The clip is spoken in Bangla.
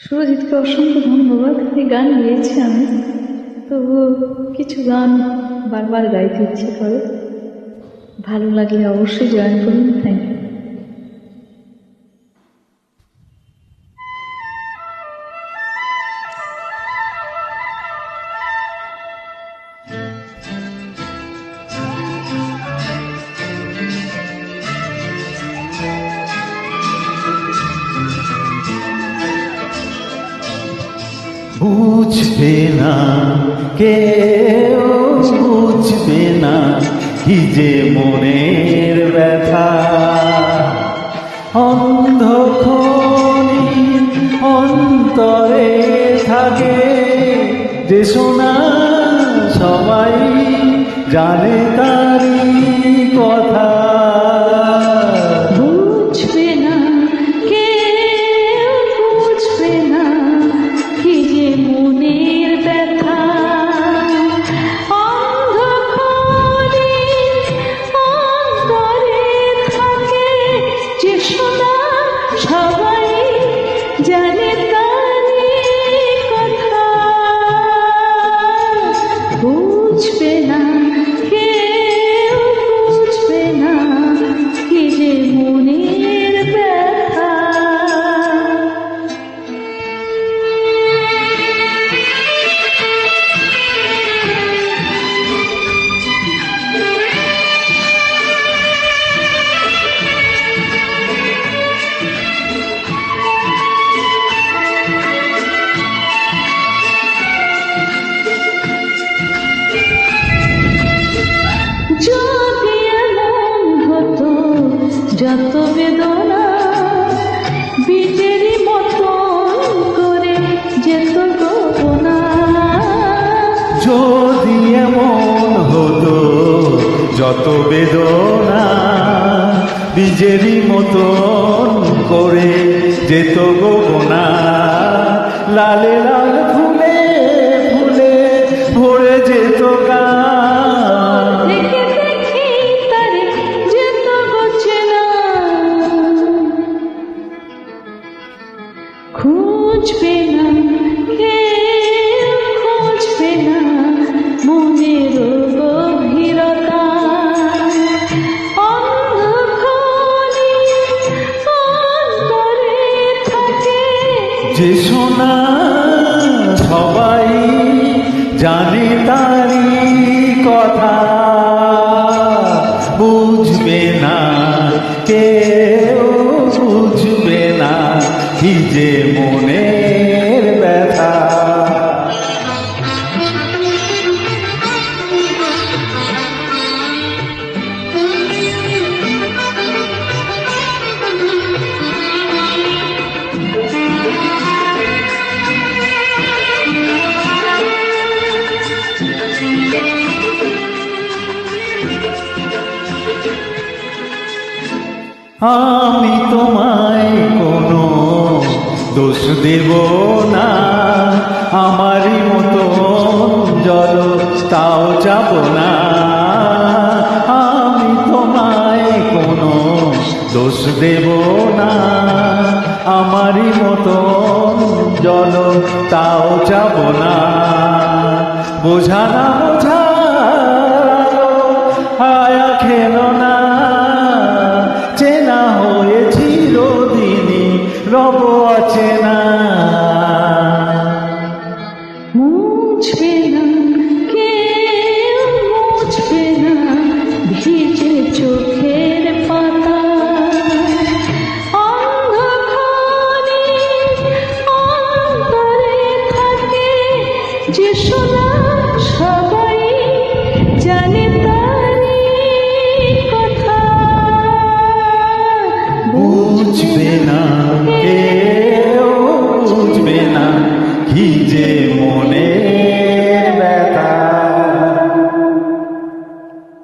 সুরজিৎকে অসংখ্য ধন্যবাদ। এই গান গেয়েছি আমি, তবু কিছু গান বারবার গাইতে ইচ্ছে করে। ভালো লাগলে অবশ্যই জয়েন করুন। Thank you. বুঝবে না কেউ, বুঝবে না কি যে মনের ব্যথা। অন্ধখনি অন্তরে থাকে যে সোনা, সবাই জানে তারি কথা। বুঝবে না কেউ, বুঝবে না কি যে মনের ব্যথা। অন্ধকারে অন্তরে থাকে যে সোনা, সবাই জানে তারি কথা। বুঝবে না কেউ, বুঝবে না কি যে মনের ব্যথা। যদি এমন হতো যত বেদনা বীজেরই মতন করে যেত গোপনা। যদি এমন হতো যত বেদনা বীজেরই মতন করে যেত গোপনা। লালে লাল ফুলে ফুলে ভরে যেত গান। দেখে দেখি তারে যেত গোছেনা। খুঁজবে না কেউ, খুঁজবে না মনের গভীরতা। অন্ধকারে অন্তরে থাকে যে সোনা, সবাই জানে তারি কথা। বুঝবে না কেউ, বুঝবে না কি যে মনের ব্যথা। আমি তোমায় কোনো দোষ দেব না, আমারই মতো জল তাও যাব না। আমি তোমায় কোনো দোষ দেব না, আমারই মতো জল তাও যাব না। বোঝা না বোঝা আয়া খেল না, চেনা হয়ে চিরদিনই রব অচেনা। মুছবে না কেউ, মুছবে না ভিজে চোখের পাতা। অন্ধকারে অন্তরে থাকে যে সোনা, সবাই জানে তারি কথা। বুঝবে না কে